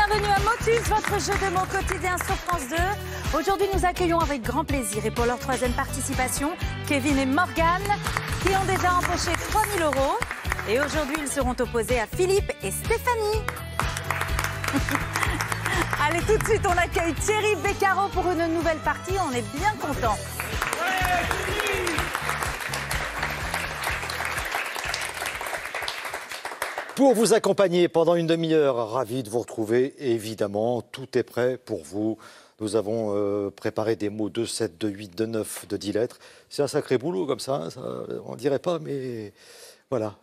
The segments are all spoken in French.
Bienvenue à Motus, votre jeu de mots quotidien sur France 2. Aujourd'hui, nous accueillons avec grand plaisir et pour leur troisième participation, Kevin et Morgane, qui ont déjà empoché 3 000 €. Et aujourd'hui, ils seront opposés à Philippe et Stéphanie. Allez, tout de suite, on accueille Thierry Beccaro pour une nouvelle partie. On est bien contents. Pour vous accompagner pendant une demi-heure, ravi de vous retrouver. Et évidemment, tout est prêt pour vous. Nous avons préparé des mots de 7, de 8, de 9, de 10 lettres. C'est un sacré boulot comme ça, hein, ça on ne dirait pas, mais voilà,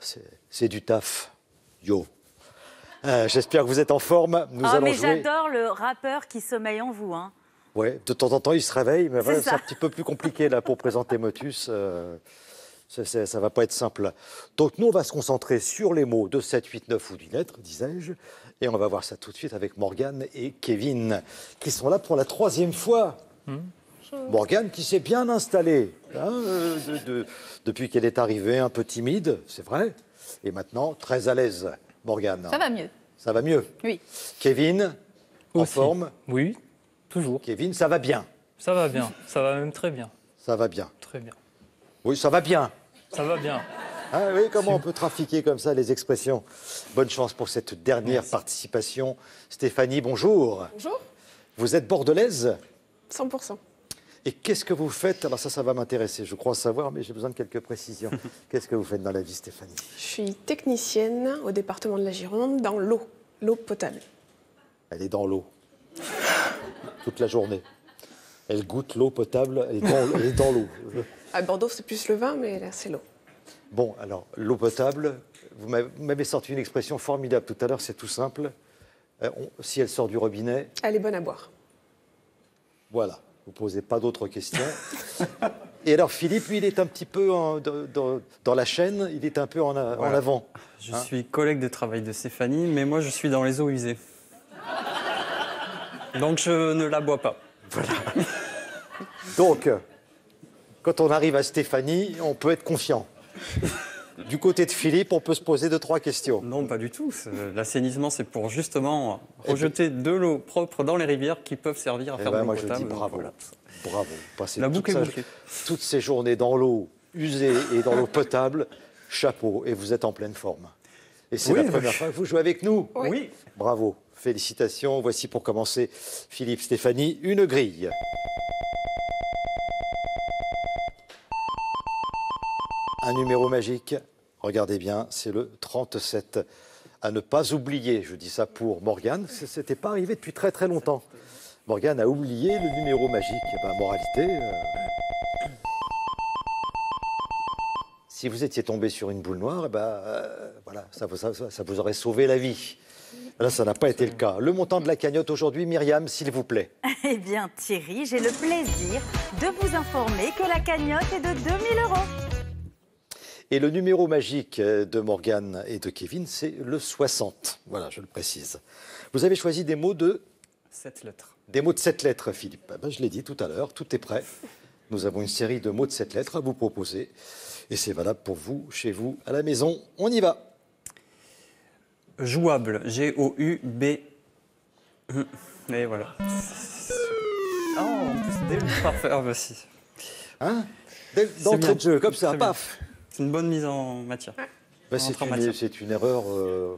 c'est du taf. Yo. J'espère que vous êtes en forme. Nous allons mais jouer. j'adore le rappeur qui sommeille en vous. Hein. Ouais, de temps en temps, il se réveille, mais voilà, c'est ça. un petit peu plus compliqué là, pour présenter Motus. Ça ne va pas être simple. Donc nous, on va se concentrer sur les mots de 7, 8, 9 ou 10 lettres, disais-je. Et on va voir ça tout de suite avec Morgane et Kevin, qui sont là pour la 3e fois. Morgane qui s'est bien installée, hein, depuis qu'elle est arrivée, un peu timide, c'est vrai. Et maintenant, très à l'aise, Morgane. Ça va mieux. Ça va mieux. Oui. Kevin, en Aussi. forme. Oui, toujours. Kevin, ça va bien. Ça va bien, ça va même très bien. Ça va bien. Très bien. Oui, ça va bien. Ça va bien. Ah oui, comment on peut trafiquer comme ça les expressions. Bonne chance pour cette dernière participation. Stéphanie, bonjour. Bonjour. Vous êtes bordelaise 100%. et qu'est-ce que vous faites? Alors ça va m'intéresser, je crois savoir, mais j'ai besoin de quelques précisions. Qu'est-ce que vous faites dans la vie, Stéphanie? Je suis technicienne au département de la Gironde dans l'eau potable. Elle est dans l'eau. Toute la journée. Elle goûte l'eau potable, elle est dans l'eau. À Bordeaux, c'est plus le vin, mais là, c'est l'eau. Bon, alors, l'eau potable, vous m'avez sorti une expression formidable tout à l'heure, c'est tout simple. Si elle sort du robinet, Elle est bonne à boire. voilà, vous ne posez pas d'autres questions. Et alors, Philippe, lui, il est un petit peu dans la chaîne, il est un peu en avant. Je suis collègue de travail de Stéphanie, mais moi je suis dans les eaux usées. Donc je ne la bois pas. Voilà. Donc, quand on arrive à Stéphanie, on peut être confiant. Du côté de Philippe, on peut se poser 2-3 questions. Non, pas du tout. L'assainissement, c'est pour justement rejeter de l'eau propre dans les rivières qui peuvent servir à faire de l'eau Moi, potable. je dis Donc, bravo. voilà. Bravo. Passez La boucle est bouclée. toutes ces journées dans l'eau usée et dans l'eau potable, chapeau, et vous êtes en pleine forme. Et c'est Oui, la première fois que vous jouez avec nous. Oui. Bravo. Félicitations. Voici pour commencer, Philippe, Stéphanie, une grille. Un numéro magique, regardez bien, c'est le 37. À ne pas oublier, je dis ça pour Morgane, ça n'était pas arrivé depuis très très longtemps. Morgane a oublié le numéro magique. Eh ben, moralité, si vous étiez tombé sur une boule noire, eh ben, voilà, ça vous aurait sauvé la vie. Là, ça n'a pas été le cas. Le montant de la cagnotte aujourd'hui, Myriam, s'il vous plaît. Eh bien, Thierry, j'ai le plaisir de vous informer que la cagnotte est de 2 000 €. Et le numéro magique de Morgane et de Kevin, c'est le 60. Voilà, je le précise. Vous avez choisi des mots de 7 lettres. Des mots de 7 lettres, Philippe. Ben, je l'ai dit tout à l'heure, tout est prêt. Nous avons une série de mots de 7 lettres à vous proposer. Et c'est valable pour vous, chez vous, à la maison. On y va. Jouable. G-O-U-B. Et voilà. Oh, en plus, dès le parfait. Ah, bah si. Hein? D'entrée de jeu, comme ça, Très bien. paf. C'est une bonne mise en matière. Ben, Entre en matière. c'est une erreur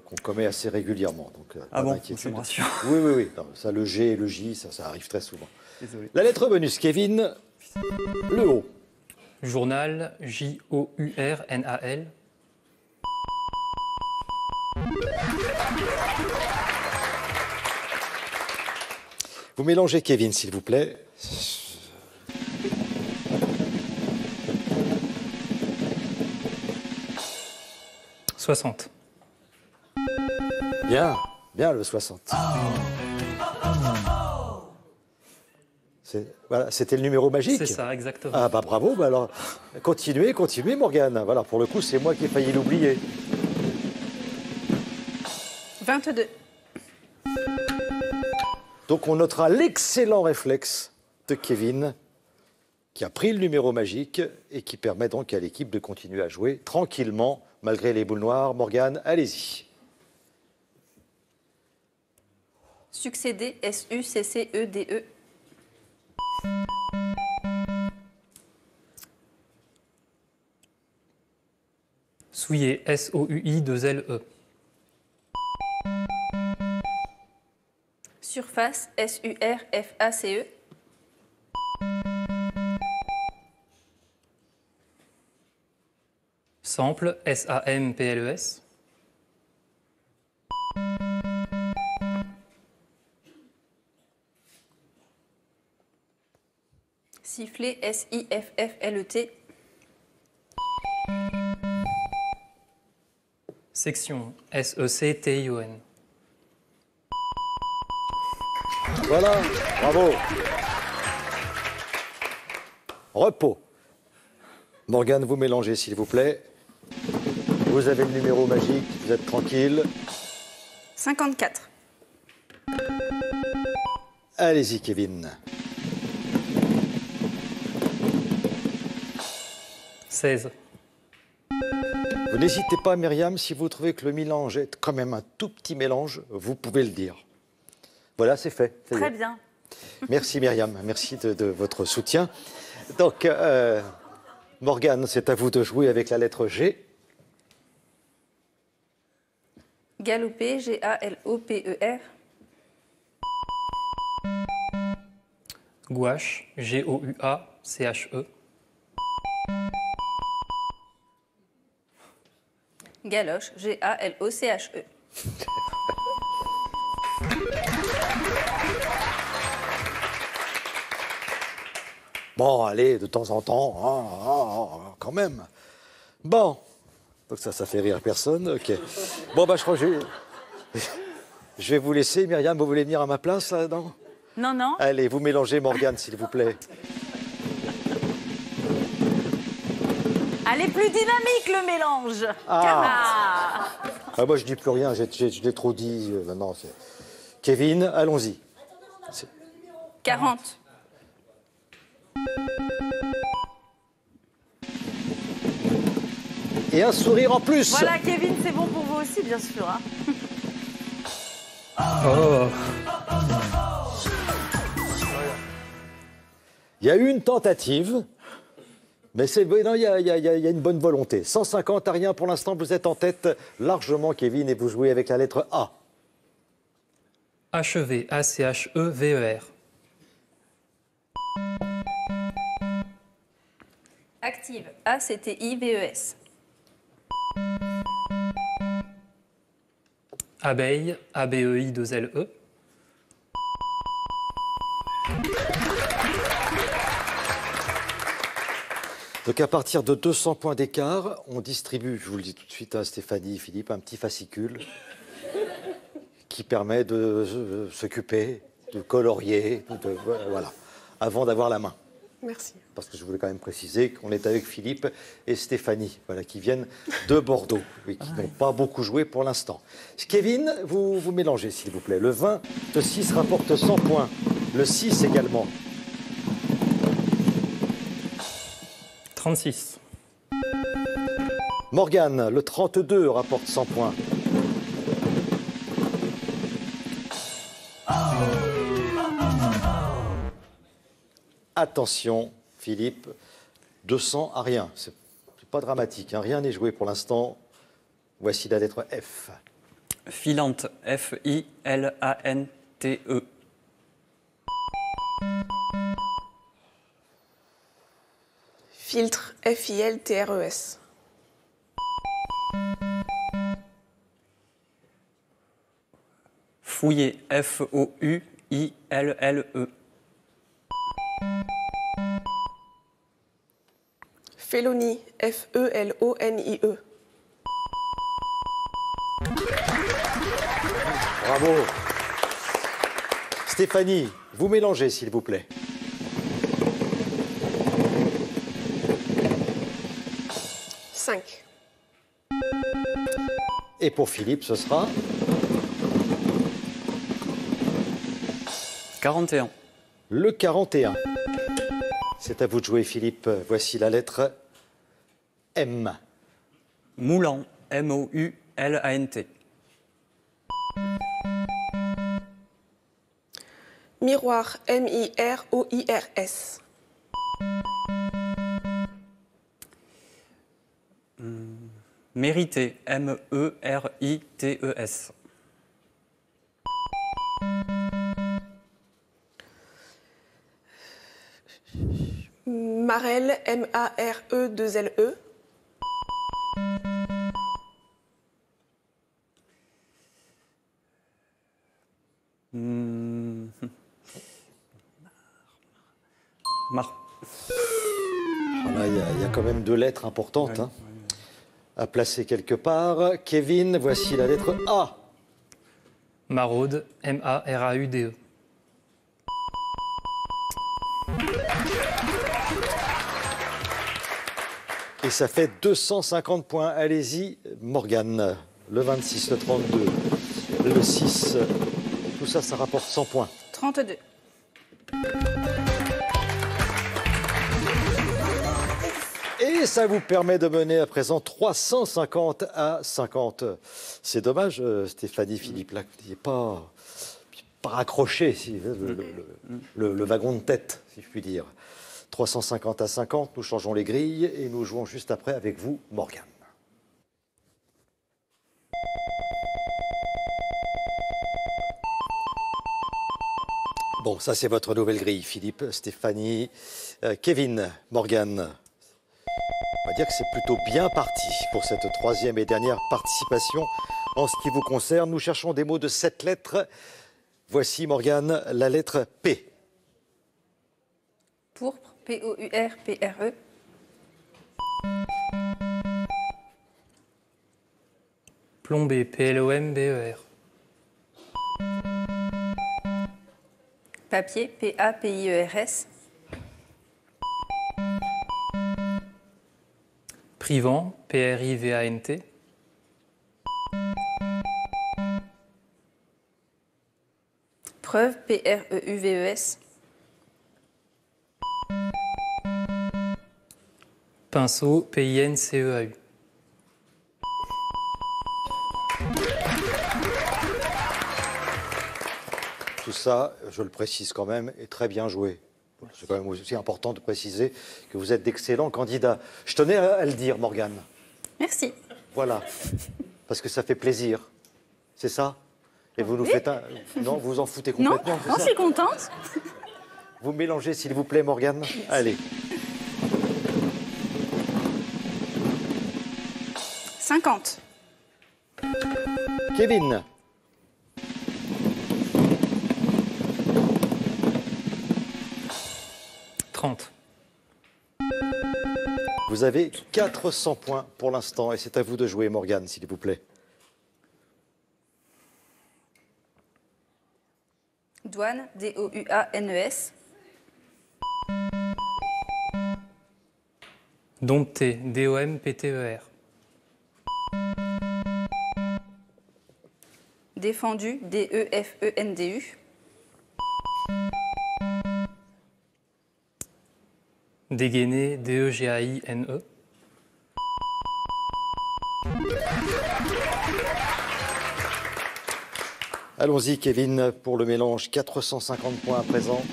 qu'on commet assez régulièrement. Donc, Ah pas bon, d'inquiétude. ça me rassure. Oui. Non, ça, le G et le J, ça arrive très souvent. Désolé. La lettre bonus, Kevin, le O. Journal, J-O-U-R-N-A-L. Vous mélangez Kevin, s'il vous plaît. « 60. Bien le 60. Voilà, c'était le numéro magique. C'est ça, exactement. Ah bah bravo, bah alors continuez Morgane. Voilà, pour le coup, c'est moi qui ai failli l'oublier. 22. Donc on notera l'excellent réflexe de Kevin, qui a pris le numéro magique et qui permet donc à l'équipe de continuer à jouer tranquillement, malgré les boules noires. Morgane, allez-y. Succéder, S-U-C-C-E-D-E. Souiller, S-O-U-I-2-L-E. Surface, S-U-R-F-A-C-E. Sample, S-A-M-P-L-E-S. Sifflet, S-I-F-F-L-E-T. Section, S-E-C-T-I-O-N. Voilà, bravo. Repos. Morgane, vous mélangez, s'il vous plaît. Vous avez le numéro magique, vous êtes tranquille. 54. Allez-y, Kevin. 16. Vous n'hésitez pas, Myriam, si vous trouvez que le mélange est quand même un tout petit mélange, vous pouvez le dire. Voilà, c'est fait. Ça y Très est. bien. Merci, Myriam. Merci de votre soutien. Donc, Morgane, c'est à vous de jouer avec la lettre G. Galoper, G-A-L-O-P-E-R. Gouache, G-O-U-A-C-H-E. Galoche, G-A-L-O-C-H-E. Bon, allez, de temps en temps, quand même. Bon, donc ça fait rire personne, ok. Bon, bah, je crois que je vais vous laisser. Myriam, vous voulez venir à ma place, là, non? Non, non. Allez, vous mélangez, Morgane, s'il vous plaît. Elle est plus dynamique, le mélange. Ah. Ah, moi, je dis plus rien, je l'ai trop dit. Maintenant, Kevin, allons-y. 40. Et un sourire en plus. Voilà, Kevin, c'est bon pour vous aussi, bien sûr. Hein. Oh. Il y a eu une tentative, mais non, il y a une bonne volonté. 150 à rien pour l'instant, vous êtes en tête largement, Kevin, et vous jouez avec la lettre A. Achever, A-C-H-E-V-E-R. Active, A-C-T-I-V-E-S. Abeille, A-B-E-I-2-L-E. Donc à partir de 200 points d'écart, on distribue, je vous le dis tout de suite à Stéphanie et Philippe, un petit fascicule qui permet de s'occuper, de colorier, voilà, avant d'avoir la main. Merci. Parce que je voulais quand même préciser qu'on est avec Philippe et Stéphanie, voilà, qui viennent de Bordeaux, et qui n'ont pas beaucoup joué pour l'instant. Kevin, vous mélangez, s'il vous plaît. Le 20 de 6 rapporte 100 points. Le 6 également. 36. Morgane, le 32 rapporte 100 points. Attention, Philippe, 200 à rien. C'est pas dramatique, hein. Rien n'est joué pour l'instant. Voici la lettre F. Filante, F-I-L-A-N-T-E. Filtre, F-I-L-T-R-E-S. Fouiller, F-O-U-I-L-L-E. Félonie, F-E-L-O-N-I-E. Bravo. Stéphanie, vous mélangez, s'il vous plaît. Cinq. Et pour Philippe, ce sera 41. le 41. C'est à vous de jouer, Philippe. Voici la lettre M. Moulant, M-O-U-L-A-N-T. Miroir, M-I-R-O-I-R-S. Mérité, M-E-R-I-T-E-S. Marelle, M-A-R-E-2-L-E. Voilà, il y a quand même 2 lettres importantes hein, à placer quelque part. Kevin, voici la lettre A. Maraude, M-A-R-A-U-D-E. Et ça fait 250 points. Allez-y, Morgane. Le 26, le 32, le 6. Tout ça, ça rapporte 100 points. 32. Et ça vous permet de mener à présent 350 à 50. C'est dommage, Stéphanie, Philippe, là, vous n'ayez pas raccroché le wagon de tête, si je puis dire. 350 à 50, nous changeons les grilles et nous jouons juste après avec vous, Morgane. Bon, ça c'est votre nouvelle grille, Philippe, Stéphanie, Kevin, Morgane. On va dire que c'est plutôt bien parti pour cette 3e et dernière participation. En ce qui vous concerne, nous cherchons des mots de 7 lettres. Voici, Morgane, la lettre P. Pourpre, P-O-U-R-P-R-E. Plombé, P-L-O-M-B-E-R. Papier, P-A-P-I-E-R-S. Privant, P-R-I-V-A-N-T. Preuve, P-R-E-U-V-E-S. Pinceau, P-I-N-C-E-A-U. Tout ça, je le précise quand même, est très bien joué. C'est quand même aussi important de préciser que vous êtes d'excellents candidats. Je tenais à le dire, Morgane. Merci. Voilà. Parce que ça fait plaisir. C'est ça? Et vous nous faites un... Non, vous vous en foutez Non, complètement. c'est non, ça je suis contente. Vous mélangez, s'il vous plaît, Morgane. Allez. 50. Kevin. Vous avez 400 points pour l'instant et c'est à vous de jouer, Morgane, s'il vous plaît. Douane, D-O-U-A-N-E-S. Dompté, D-O-M-P-T-E-R. Défendu, D-E-F-E-N-D-U. Dégainé, D-E-G-A-I-N-E. Allons-y, Kevin, pour le mélange. 450 points à présent. «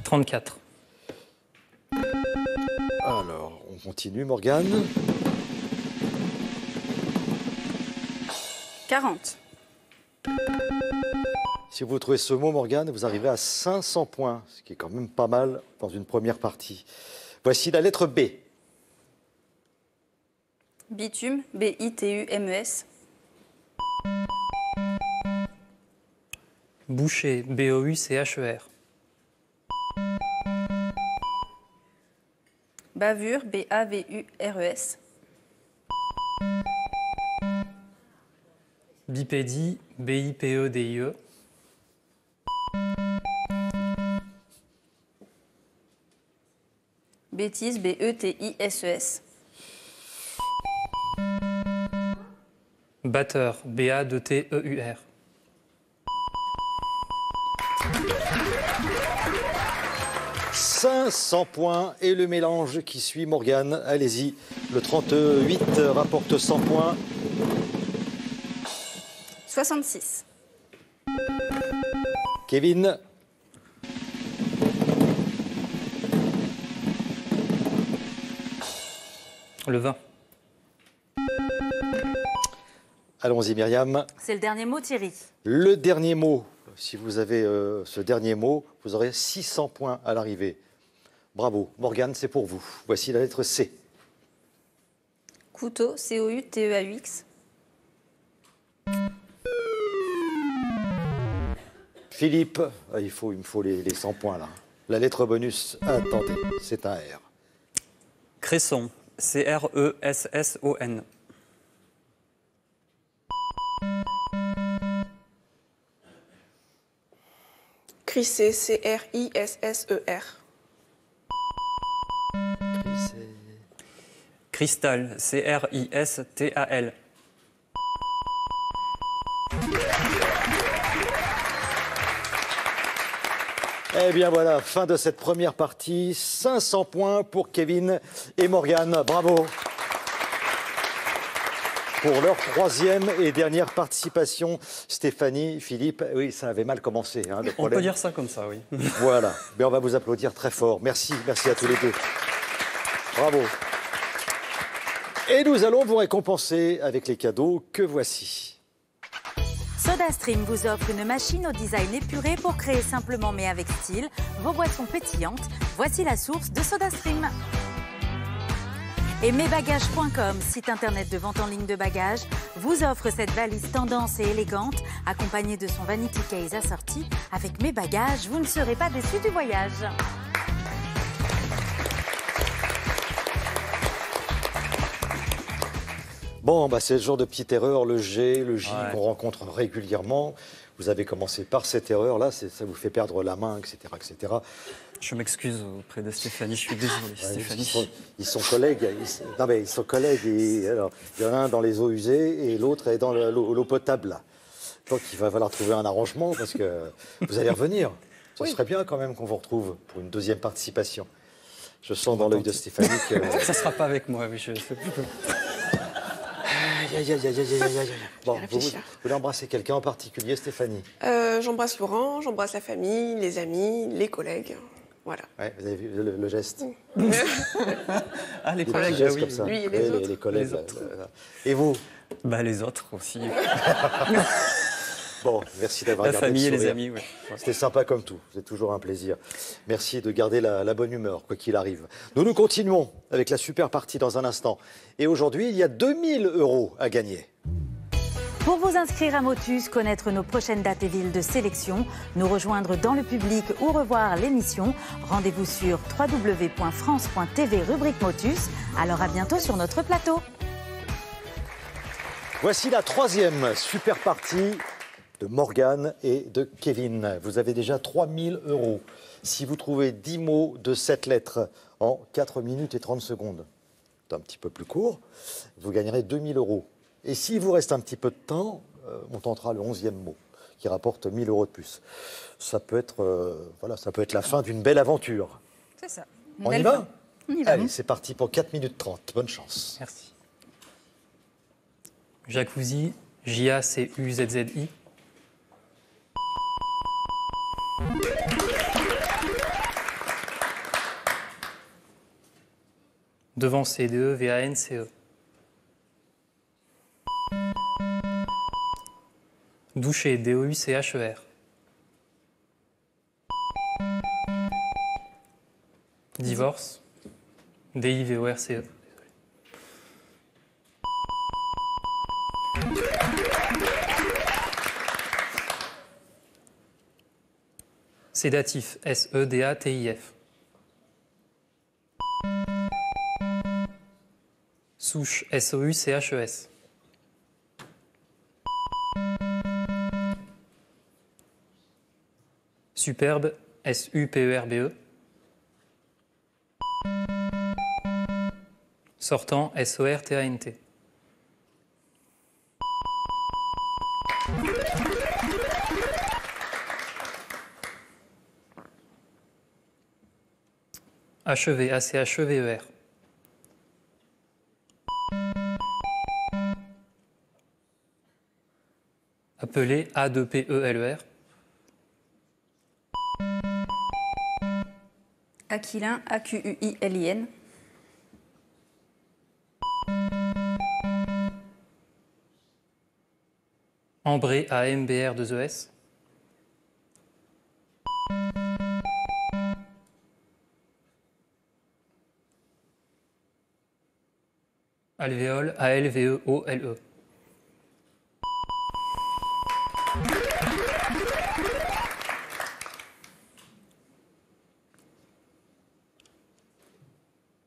34. Alors, on continue, Morgane. 40. Si vous trouvez ce mot, Morgane, vous arrivez à 500 points, ce qui est quand même pas mal dans une première partie. Voici la lettre B. Bitume, B-I-T-U-M-E-S. Boucher, B-O-U-C-H-E-R. Bavure, B-A-V-U-R-E-S. Bipédie, B-I-P-E-D-I-E. Bêtise, B-E-T-I-S-E-S. Batteur, B-A-T-E-U-R. « 500 points et le mélange qui suit, Morgane. Allez-y, le 38 rapporte 100 points. 66. Kevin, Le 20. allons-y Myriam. C'est le dernier mot, Thierry. Le dernier mot, si vous avez ce dernier mot, vous aurez 600 points à l'arrivée. Bravo. Morgane, c'est pour vous. Voici la lettre C. Couteau, C-O-U-T-E-A-U-X. Philippe, il me faut les 100 points là. La lettre bonus, attendez, c'est un R. Cresson, C-R-E-S-S-O-N. Crisser, C-R-I-S-S-E-R. Cristal, C-R-I-S-T-A-L. Eh bien voilà, fin de cette première partie. 500 points pour Kevin et Morgane. Bravo. Pour leur troisième et dernière participation, Stéphanie, Philippe, oui, ça avait mal commencé. Hein, le On problème. peut dire ça comme ça, oui. Voilà, mais on va vous applaudir très fort. Merci, merci à tous les deux. Bravo. Et nous allons vous récompenser avec les cadeaux que voici. SodaStream vous offre une machine au design épuré pour créer simplement mais avec style vos boissons pétillantes. Voici la source de SodaStream. Et mesbagages.com, site internet de vente en ligne de bagages, vous offre cette valise tendance et élégante, accompagnée de son vanity case assorti. Avec Mes Bagages, vous ne serez pas déçus du voyage. Bon, bah, c'est le genre de petite erreur, le G, le J, Ouais. qu'on rencontre régulièrement. Vous avez commencé par cette erreur-là, ça vous fait perdre la main, etc. etc. Je m'excuse auprès de Stéphanie, je suis désolé, Ouais, Stéphanie. ils sont collègues. Non, mais ils sont collègues. Et, alors, il y en a un dans les eaux usées et l'autre est dans l'eau potable. Là. Donc il va falloir trouver un arrangement parce que vous allez revenir. Ça serait bien quand même qu'on vous retrouve pour une deuxième participation. Je sens dans l'œil de Stéphanie que... Ça ne sera pas avec moi, oui, je sais plus. Aïe, aïe, aïe, aïe, aïe, aïe, aïe. Bon, vous réfléchir. voulez embrasser quelqu'un en particulier, Stéphanie? J'embrasse Laurent, j'embrasse la famille, les amis, les collègues. Voilà. Ouais, vous avez vu le geste? Ah, les Des collègues, petits gestes oui, comme oui. ça. Lui et les Ouais, autres. les collègues. Les là, autres. là. Et vous? Bah, les autres aussi. Bon, merci d'avoir La gardé famille et le les sourire. amis, oui. C'était sympa comme tout, c'est toujours un plaisir. Merci de garder la bonne humeur, quoi qu'il arrive. Nous continuons avec la super partie dans un instant. Et aujourd'hui, il y a 2000 € à gagner. Pour vous inscrire à Motus, connaître nos prochaines dates et villes de sélection, nous rejoindre dans le public ou revoir l'émission, rendez-vous sur www.france.tv rubrique Motus. Alors à bientôt sur notre plateau. Voici la troisième super partie de Morgane et de Kevin. Vous avez déjà 3000 €. Si vous trouvez 10 mots de 7 lettres en 4 minutes et 30 secondes, c'est un petit peu plus court, vous gagnerez 2000 €. Et s'il vous reste un petit peu de temps, on tentera le 11e mot, qui rapporte 1000 € de plus. Ça peut être, ça peut être la fin d'une belle aventure. C'est ça. On y Belle va? fin. On y va. Allez, c'est parti pour 4 minutes 30. Bonne chance. Merci. Jacuzzi, J-A-C-U-Z-Z-I. Devant C-D-E, V-A-N-C-E. Doucher, D-O-U-C-H-E-R. Divorce, D-I-V-O-R-C-E. Sédatif, S-E-D-A-T-I-F. Souche, S-O-U-C-H-E-S. Superbe, S-U-P-E-R-B-E. Sortant, S-O-R-T-A-N-T. Achevé, A-C-H-E-V-E-R. Appelé A2PELER. Aquilin, AQUILIN. Ambré, AMBR2ES. Alvéole, ALVEOLE.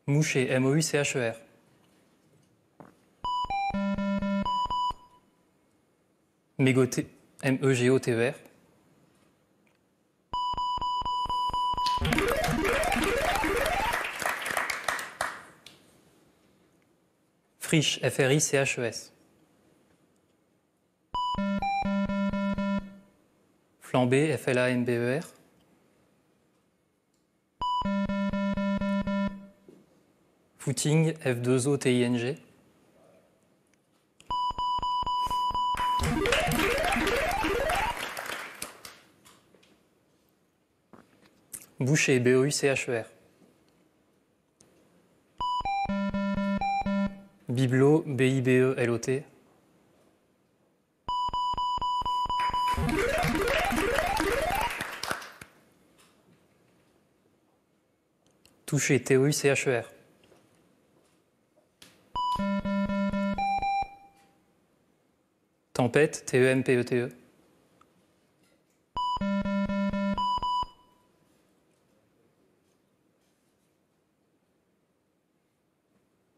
Moucher, MOUCHER. Mégoté, MEGOTER. Friche, FRICHES. Flambé, FLAMBER. Footing, F2OTING. Boucher, BOUCHER. Bibelot, BIBELOT. Toucher, TOUCHER. Tempête, TEMPETE.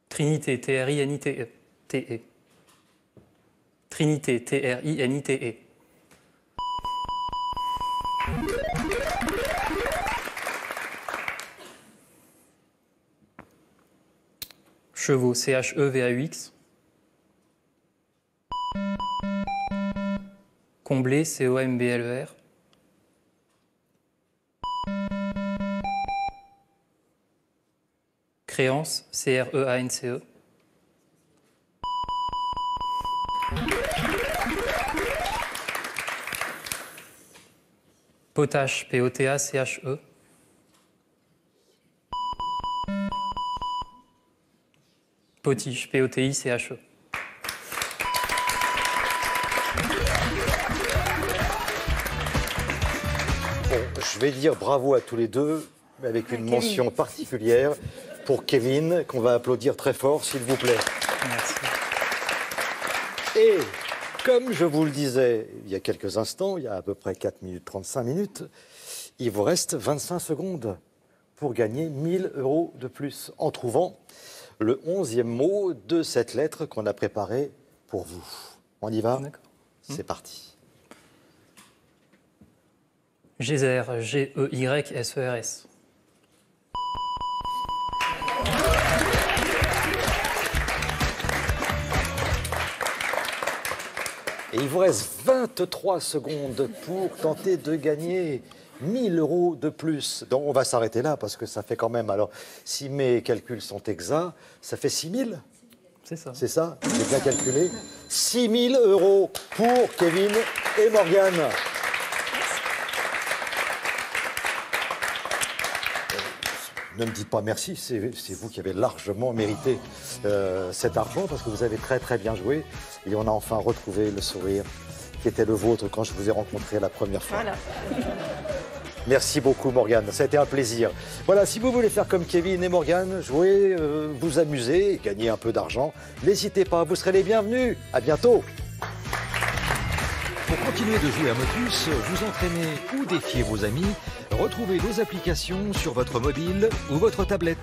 Trinité, TRINITE. Trinité, TRINITE. Chevaux, CHEVAUX. Comblé, COMBLER. Créance, CREANCE. Potache, POTACHE. Potiche, POTICHE. Bon, je vais dire bravo à tous les deux, mais avec une mention particulière pour Kevin, qu'on va applaudir très fort, s'il vous plaît. Merci. Et comme je vous le disais il y a quelques instants, il y a à peu près 4 minutes 35 minutes, il vous reste 25 secondes pour gagner 1000 € de plus en trouvant le 11e mot de cette lettre qu'on a préparée pour vous. On y va? D'accord. C'est parti. Geyser, GEYSERS. Et il vous reste 23 secondes pour tenter de gagner 1000 € de plus. Donc on va s'arrêter là parce que ça fait quand même, alors si mes calculs sont exacts, ça fait 6000. C'est ça. C'est ça? J'ai bien calculé. 6000 € pour Kevin et Morgane. Ne me dites pas merci, c'est vous qui avez largement mérité cet argent parce que vous avez très très bien joué et on a enfin retrouvé le sourire qui était le vôtre quand je vous ai rencontré la première fois. Voilà. Merci beaucoup Morgane, ça a été un plaisir. Voilà, si vous voulez faire comme Kevin et Morgane, jouer, vous amuser et gagner un peu d'argent, n'hésitez pas, vous serez les bienvenus. À bientôt. Pour continuer de jouer à Motus, vous entraîner ou défier vos amis, retrouvez nos applications sur votre mobile ou votre tablette.